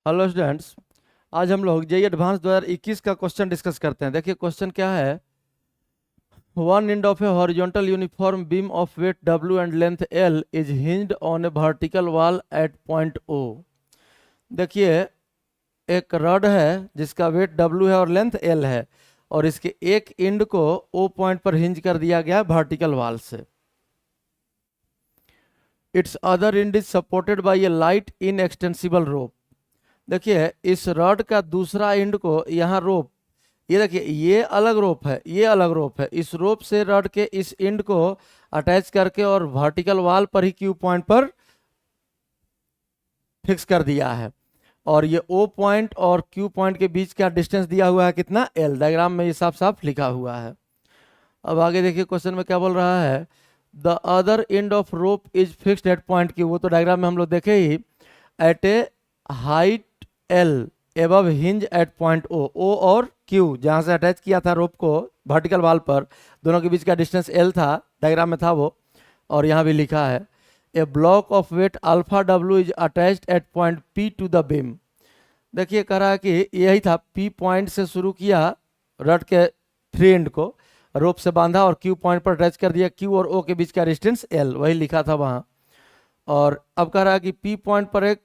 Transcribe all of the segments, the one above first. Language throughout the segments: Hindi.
Hello students. आज हम लोग जेईई एडवांस 2021 का क्वेश्चन डिस्कस करते हैं। देखिए क्वेश्चन क्या है। One end of a horizontal uniform beam of weight W and length L is hinged on a vertical wall at point O। देखिए एक रॉड है जिसका वेट W है और लेंथ L है, और इसके एक एंड को O पॉइंट पर हिंज कर दिया गया है वर्टिकल वॉल से। Its other end is supported by a light inextensible rope. देखिए इस रॉड का दूसरा एंड को यहाँ रोप, ये देखिए ये अलग रोप है, ये अलग रोप है, इस रोप से रॉड के इस एंड को अटैच करके और वर्टिकल वॉल पर ही क्यू पॉइंट पर फिक्स कर दिया है। और ये ओ पॉइंट और क्यू पॉइंट के बीच का डिस्टेंस दिया हुआ है कितना, एल। डायग्राम में ये साफ साफ लिखा हुआ है। अब आगे देखिए क्वेश्चन में क्या बोल रहा है। The other end of rope is fixed at point Q. वो तो डायग्राम में हम लोग देखे ही। At a height L above hinge at point O और Q जहां से अटैच किया था रोप को वर्टिकल वॉल पर, दोनों के बीच का डिस्टेंस L था, डायग्राम में था वो। और यहाँ भी लिखा है a block of weight alpha W is attached at point P to the beam. देखिए कह रहा है कि यही था, P पॉइंट से शुरू किया रड के थ्री एंड को, रोप से बांधा और Q पॉइंट पर अटैच कर दिया। Q और O के बीच का डिस्टेंस L, वही लिखा था वहां। और अब कह रहा है कि P पॉइंट पर एक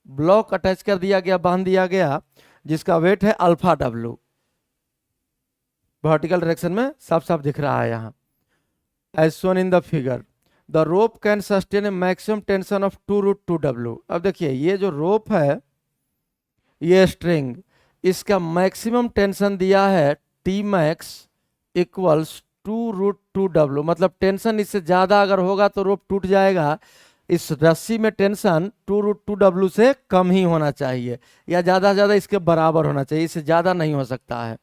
ब्लॉक अटैच कर दिया गया, बांध दिया गया, जिसका वेट है अल्फा W। वर्टिकल डायरेक्शन में साफ साफ दिख रहा है यहाँ, as shown in the figure. The rope can sustain a maximum tension of 2√2W। अब देखिए ये जो रोप है, ये स्ट्रिंग, इसका मैक्सिमम टेंशन दिया है T मैक्स इक्वल्स 2√2W। मतलब टेंशन इससे ज्यादा अगर होगा तो रोप टूट जाएगा। इस रस्सी में टेंशन 2√2W से कम ही होना चाहिए, या ज्यादा से ज्यादा इसके बराबर होना चाहिए, इससे ज्यादा नहीं हो सकता है।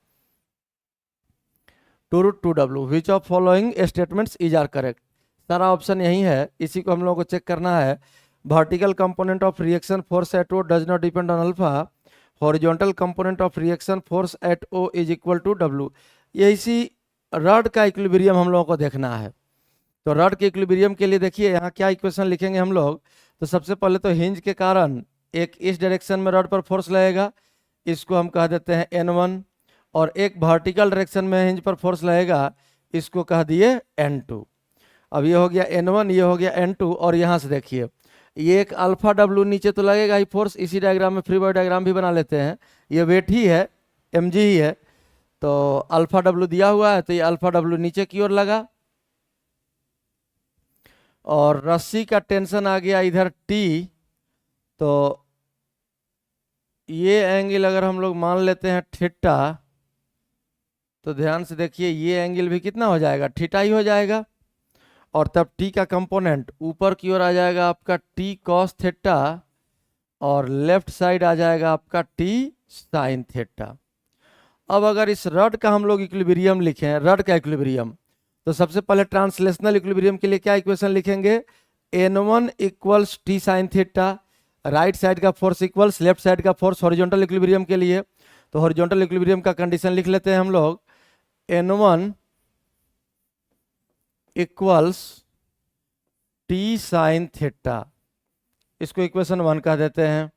2√2W which of following statements is are correct. सारा ऑप्शन यही है, इसी को हम लोगों को चेक करना है। Vertical component of reaction force at O does not depend on alpha. Horizontal component of reaction force at O is equal to W। ये इसी रॉड का इक्विलिब्रियम हम लोगों को देखना है। तो रॉड के इक्विलिब्रियम के लिए देखिए यहाँ क्या इक्वेशन लिखेंगे हम लोग। तो सबसे पहले तो हिंज के कारण एक इस डायरेक्शन में रॉड पर फोर्स लगेगा, इसको हम कह देते हैं N1। और एक वर्टिकल डायरेक्शन में हिंज पर फोर्स लगेगा, इसको कह दिए N2। अब ये हो गया N1, ये हो गया N2। और यहाँ से देखिए ये एक अल्फा W नीचे तो लगेगा ही फोर्स। इसी डायग्राम में फ्री बॉडी डायग्राम भी बना लेते हैं। ये वेट ही है, mg ही है, तो अल्फा W दिया हुआ है, तो ये अल्फा W नीचे की ओर लगा। और रस्सी का टेंशन आ गया इधर T। तो ये एंगल अगर हम लोग मान लेते हैं थीटा, तो ध्यान से देखिए ये एंगल भी कितना हो जाएगा, थीटा ही हो जाएगा। और तब T का कंपोनेंट ऊपर की ओर आ जाएगा आपका T cos थीटा, और लेफ्ट साइड आ जाएगा आपका T sin थीटा। अब अगर इस रड का हम लोग इक्विलिब्रियम लिखें, रड का इक्विलिब्रियम, तो सबसे पहले ट्रांसलेशनल इक्विलिब्रियम के लिए क्या इक्वेशन लिखेंगे, N1 equals T sine theta. Right side का फोर्स इक्वल्स लेफ्ट साइड का फोर्स हॉरिजॉन्टल इक्विलिब्रियम के लिए। तो हॉरिजॉन्टल इक्विलिब्रियम का कंडीशन लिख लेते हैं हम लोग, N1 equals T sine theta. इसको इक्वेशन 1 कह देते हैं।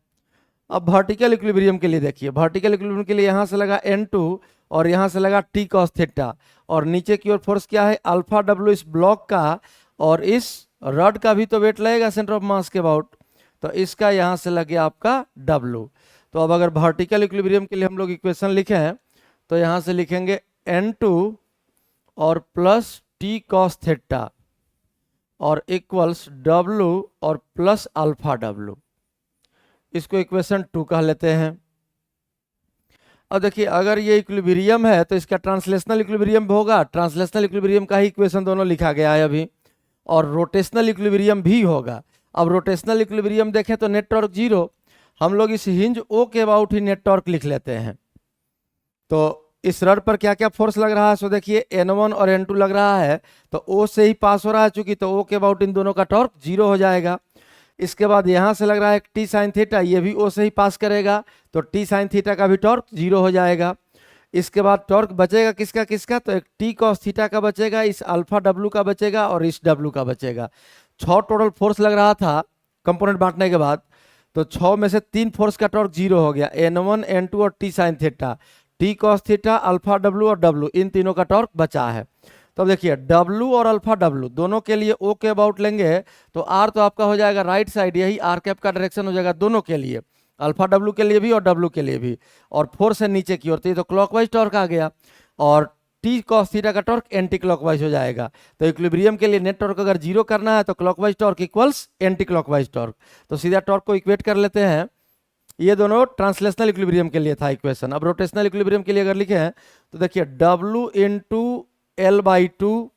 अब वर्टिकल इक्विलिब्रियम के लिए देखिए, वर्टिकल इक्विलिब्रियम के लिए यहां से लगा N2 और यहां से लगा T cos थीटा, और नीचे की ओर फोर्स क्या है, अल्फा W इस ब्लॉक का, और इस रड का भी तो वेट लगेगा सेंटर ऑफ मास के अबाउट, तो इसका यहां से लगे आपका W। तो अब अगर वर्टिकल इक्विलिब्रियम के लिए हम लोग इक्वेशन लिखें, तो यहां से लिखेंगे N2 और प्लस T cos थीटा और इक्वल्स W और प्लस अल्फा W। इसको इक्वेशन 2 कह लेते हैं। अब देखिए अगर ये इक्विलिब्रियम है तो इसका ट्रांसलेशनल इक्विलिब्रियम भी होगा। ट्रांसलेशनल इक्विलिब्रियम का ही इक्वेशन दोनों लिखा गया है अभी। और रोटेशनल इक्विलिब्रियम भी होगा। अब रोटेशनल इक्विलिब्रियम देखें तो नेट टॉर्क 0, हम लोग इस हिंज O के अबाउट ही नेट टॉर्क लिख लेते हैं। तो इस रड पर क्या क्या फोर्स लग रहा है, सो देखिए N1 और N2 लग रहा है, तो O से ही पास हो रहा है चूंकि, तो O के अबाउट इन दोनों का टॉर्क 0 हो जाएगा। इसके बाद यहां से लग रहा है T साइन थीटा, ये भी O से ही पास करेगा, तो T साइन थीटा का भी टॉर्क 0 हो जाएगा। इसके बाद टॉर्क बचेगा किसका किसका, तो एक T cos थीटा का बचेगा, इस अल्फा W का बचेगा और इस W का बचेगा। 6 टोटल फोर्स लग रहा था कंपोनेंट बांटने के बाद। तो 6 में से 3 फोर्स का टॉर्क 0 हो गया, N1 N2 और T sine theta, T cos theta, alpha W और W, इन तीनों का टॉर्क बचा है। तो अब देखिए W और अल्फा W दोनों के लिए O के अबाउट लेंगे तो R तो आपका हो जाएगा राइट साइड, यही R कैप का डायरेक्शन हो जाएगा दोनों के लिए, अल्फा W के लिए भी और W के लिए भी, और 4 से नीचे की ओर, तो ये तो क्लॉकवाइज टॉर्क आ गया, और टी कॉस थीटा का टॉर्क एंटी क्लॉकवाइज हो जाएगा। तो इक्विलिब्रियम के लिए नेट टॉर्क अगर जीरो करना है तो clockwise torque equals anti clockwise torque, तो सीधा टॉर्क को इक्वेट कर लेते हैं। ये दोनों ट्रांसलेशनल इक्विलिब्रियम के लिए था इक्वेशन। अब रोटेशनल इक्विलिब्रियम के लिए अगर लिखे हैं तो देखिए W into L by two,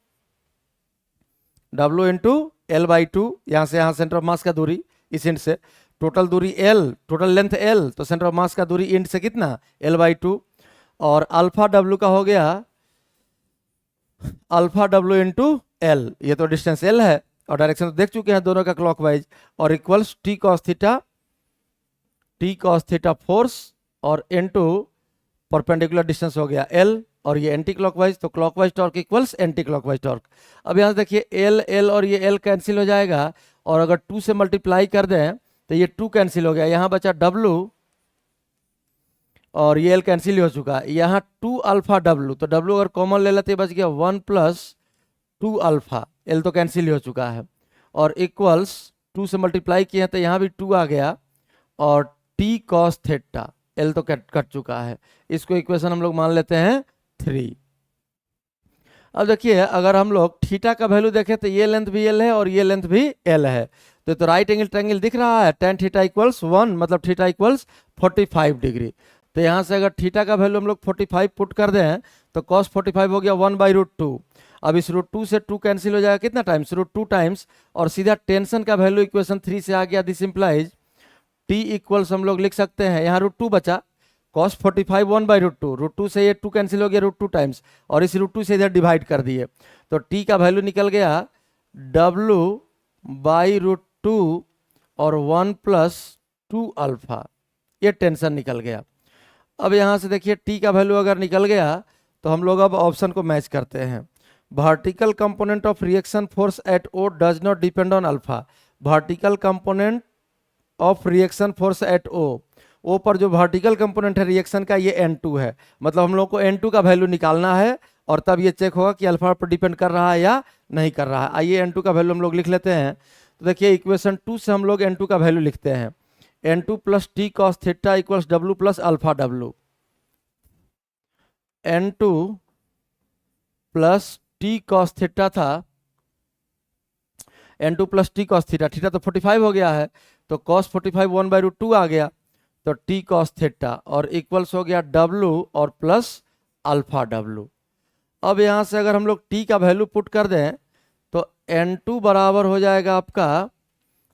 W into L by two, यहाँ से यहाँ सेंटर ऑफ मास का दूरी इस इंड से, टोटल दूरी L, टोटल लेंथ L, तो सेंटर ऑफ मास का दूरी इंड से कितना L बाई टू, और अल्फा W का हो गया अल्फा W इंटू एल, ये तो डिस्टेंस L है और डायरेक्शन तो देख चुके हैं दोनों का क्लॉकवाइज, और equals T cos theta force और इनटू परपेंडिकुलर डिस्टेंस हो गया L, और ये एंटी क्लॉकवाइज, तो clockwise torque equals anti clockwise torque. अब यहाँ से देखिए L L और ये L कैंसिल हो जाएगा, और अगर 2 से मल्टीप्लाई कर दें तो ये 2 कैंसिल हो गया, यहाँ बचा W और ये L कैंसिल हो चुका, यहाँ 2 अल्फा W, तो W अगर कॉमन ले लेते बच गया 1 प्लस 2 अल्फा, L तो कैंसिल हो चुका है, और इक्वल्स 2 से मल्टीप्लाई किए हैं तो यहाँ भी 2 आ गया, और टी कॉस थीटा, L तो कट चुका है, इसको इक्वेशन हम लोग मान लेते हैं 3। अब देखिए अगर हम लोग थीटा का वैल्यू देखें तो ये लेंथ भी L है और ये लेंथ भी L है, तो राइट एंगल ट्रायंगल दिख रहा है, tan थीटा इक्वल्स 1, मतलब थीटा इक्वल्स 45 डिग्री। तो यहाँ से अगर थीटा का वैल्यू हम लोग 45 पुट कर दें तो cos 45 हो गया 1/√2। अब इस √2 से 2 कैंसिल हो जाएगा कितना टाइम्स, √2 टाइम्स, और सीधा टेंशन का वैल्यू इक्वेशन 3 से आ गया। दिस इंप्लाइज T इक्वल्स हम लोग लिख सकते हैं, यहाँ √2 बचा, cos 45 1/√2, √2 से ये 2 कैंसिल हो गया √2 टाइम्स, और इस √2 से इधर डिवाइड कर दिए, तो T का वैल्यू निकल गया W/√2 और 1 प्लस 2 अल्फा, ये टेंशन निकल गया। अब यहाँ से देखिए T का वैल्यू अगर निकल गया तो हम लोग अब ऑप्शन को मैच करते हैं। Vertical component of reaction force at O does not depend on alpha. Vertical component of reaction force at O पर जो वर्टिकल कंपोनेंट है रिएक्शन का ये N2 है, मतलब हम लोग को N2 का वैल्यू निकालना है, और तब ये चेक होगा कि अल्फा पर डिपेंड कर रहा है या नहीं कर रहा है। आइए N2 का वैल्यू हम लोग लिख लेते हैं। तो देखिए इक्वेशन 2 से हम लोग N2 का वैल्यू लिखते हैं, N2 plus T cos theta equals W plus alpha W। N2 plus T cos theta था, N2 plus T cos theta, theta तो 45 हो गया है, तो cos 45 1/√2 आ गया, तो टी कॉस थीटा और इक्वल्स हो गया W और प्लस अल्फा W। अब यहाँ से अगर हम लोग T का वैल्यू पुट कर दें तो N2 बराबर हो जाएगा आपका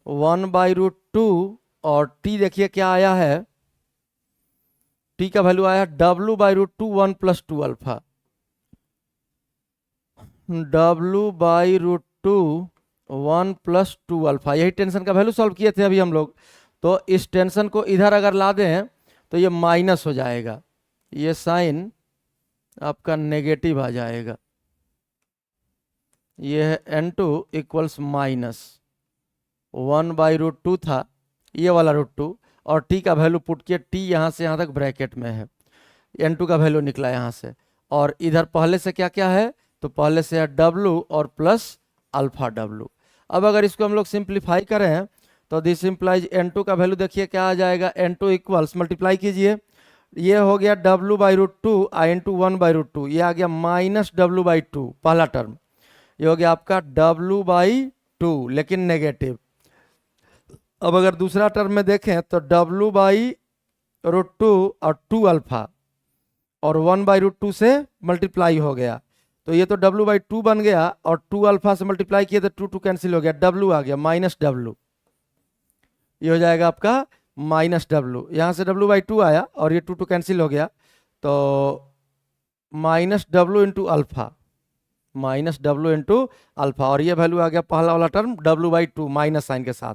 1/√2, और T देखिए क्या आया है, T का वैल्यू आया W/√2 1 plus 2 alpha, W/√2 1 plus 2 alpha, यही टेंशन का वैल्यू सॉल्व किए थे अभी हम लोग। तो इस टेंशन को इधर अगर ला दें तो ये माइनस हो जाएगा, ये साइन आपका नेगेटिव आ जाएगा, ये है N2 इक्वल्स माइनस 1/√2 था ये वाला √2, और T का वैल्यू पुट किया, T यहाँ से यहाँ तक ब्रैकेट में है, N2 का वैल्यू निकला यहाँ से, और इधर पहले से क्या क्या है, तो पहले से है W और प्लस अल्फा W। अब अगर इसको हम लोग सिंप्लीफाई करें तो दिस इंप्लाइज N2 का वैल्यू देखिए क्या आ जाएगा, N2 इक्वल्स मल्टीप्लाई कीजिए, ये हो गया W/√2 इंटू 1/√2, ये आ गया माइनस W/2 पहला टर्म, ये हो गया आपका W/2 लेकिन नेगेटिव। अब अगर दूसरा टर्म में देखें तो W/√2 और 2 अल्फा और 1/√2 से मल्टीप्लाई हो गया, तो ये तो W/2 बन गया, और 2 अल्फा से मल्टीप्लाई किया तो 2 कैंसिल हो गया, W आ गया माइनस W, ये हो जाएगा आपका माइनस W, यहाँ से W/2 आया और ये 2 कैंसिल हो गया, तो minus W into alpha, minus W into alpha, और ये वैल्यू आ गया पहला वाला टर्म W/2 माइनस साइन के साथ,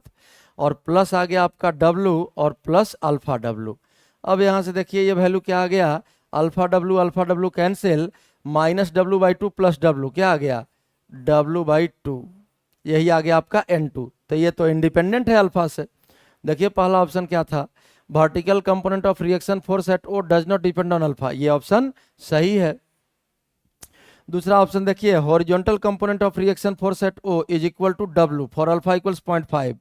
और प्लस आ गया आपका W और प्लस अल्फा W। अब यहाँ से देखिए ये वैल्यू क्या आ गया, alpha W cancel, minus W/2 plus W क्या आ गया W/2, यही आ गया आपका N2, तो ये तो इंडिपेंडेंट है अल्फा से, देखिए पहला ऑप्शन क्या था, vertical component of reaction force at O does not depend on alpha, ये ऑप्शन सही है। दूसरा ऑप्शन देखिए, horizontal component of reaction force at O is equal to W for alpha equals 0.5।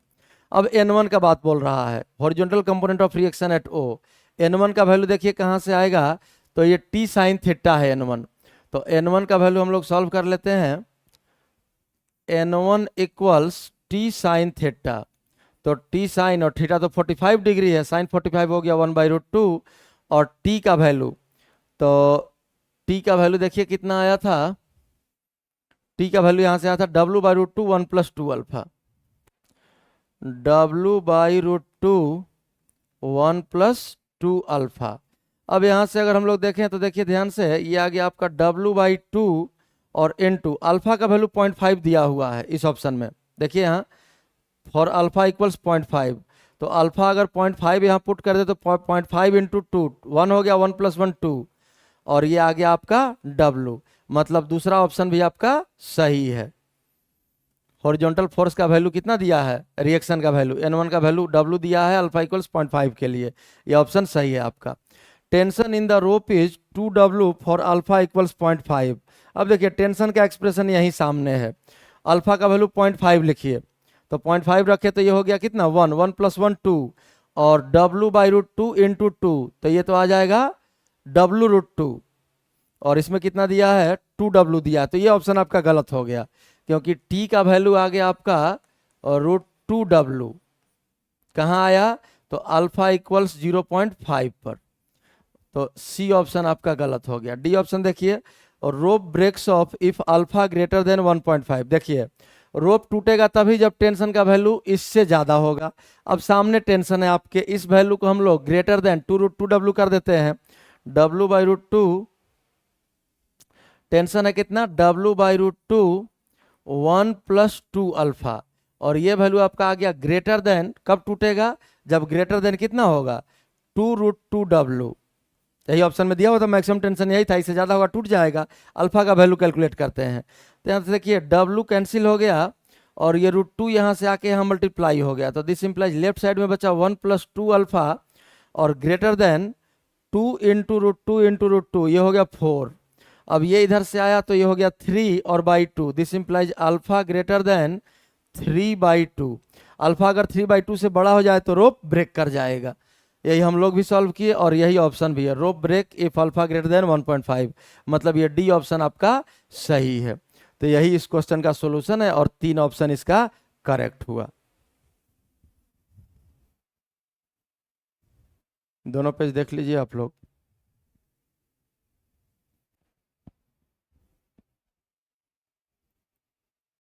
अब N1 का बात बोल रहा है, horizontal component of reaction at O, N1 का वैल्यू देखिए कहाँ से आएगा, तो ये टी साइन थीटा है N1। तो N1 का वैल्यू हम लोग सॉल्व कर लेते हैं, N1 equals T sine theta, तो टी साइन और थीटा तो 45 डिग्री है, साइन 45 हो गया 1/√2, और टी का वैल्यू, तो टी का वैल्यू देखिए कितना आया था, टी का वैल्यू यहाँ से आया था W/√2 1 + 2 अल्फा, W/√2 1 + 2 अल्फा। अब यहाँ से अगर हम लोग देखें तो देखिए ध्यान से, ये आ गया आपका W/2 और N2, अल्फा का वैल्यू 0.5 दिया हुआ है इस ऑप्शन में, देखिए यहाँ फॉर अल्फा इक्वल्स 0.5, तो अल्फा अगर 0.5 यहाँ पुट कर दे तो 0.5 × 2 1 हो गया, 1 + 1 2, और ये आ गया आपका W, मतलब दूसरा ऑप्शन भी आपका सही है। हॉरिजॉन्टल फोर्स का वैल्यू कितना दिया है, रिएक्शन का वैल्यू N1 का वैल्यू W दिया है अल्फा इक्वल्स 0.5 के लिए, ये ऑप्शन सही है आपका। Tension in the rope is 2W for alpha equals 0.5। अब देखिए टेंशन का एक्सप्रेशन यही सामने है, अल्फा का वैल्यू 0.5 लिखिए, तो 0.5 रखे तो ये हो गया कितना 1 1 + 1 2, और W/√2 × 2, तो ये तो आ जाएगा W√2, और इसमें कितना दिया है 2W दिया है, तो ये ऑप्शन आपका गलत हो गया, क्योंकि T का वैल्यू आ गया आपका √2W, कहाँ आया, तो अल्फा इक्वल्स 0.5 पर, तो सी ऑप्शन आपका गलत हो गया। डी ऑप्शन देखिए, rope breaks of if alpha greater than 1.5, देखिए रोप टूटेगा तभी जब टेंशन का वैल्यू इससे ज्यादा होगा। अब सामने टेंशन है आपके, इस वैल्यू को हम लोग ग्रेटर देन 2√2W कर देते हैं, W/√2, टेंशन है कितना W/√2 1 + 2 अल्फा, और ये वैल्यू आपका आ गया ग्रेटर देन, कब टूटेगा, जब ग्रेटर देन कितना होगा 2√2W, यही ऑप्शन में दिया हुआ था, मैक्सिमम टेंशन यही था, इससे ज्यादा होगा टूट जाएगा। अल्फा का वैल्यू कैलकुलेट करते हैं, तो यहाँ से देखिए W कैंसिल हो गया, और ये √2 यहाँ से आके यहाँ मल्टीप्लाई हो गया, तो दिस इंप्लाइज लेफ्ट साइड में बचा 1 + 2 अल्फा, और ग्रेटर देन 2 × √2 × √2, ये हो गया 4। अब ये इधर से आया तो ये हो गया 3 और /2, this implies alpha greater then 3/2। Alpha अगर 3/2 से बड़ा हो जाए तो रोप ब्रेक कर जाएगा, यही हम लोग भी सॉल्व किए, और यही ऑप्शन भी है, rope break if alpha greater than 1.5, मतलब ये डी ऑप्शन आपका सही है। तो यही इस क्वेश्चन का सॉल्यूशन है, और 3 ऑप्शन इसका करेक्ट हुआ। दोनों पेज देख लीजिए आप लोग।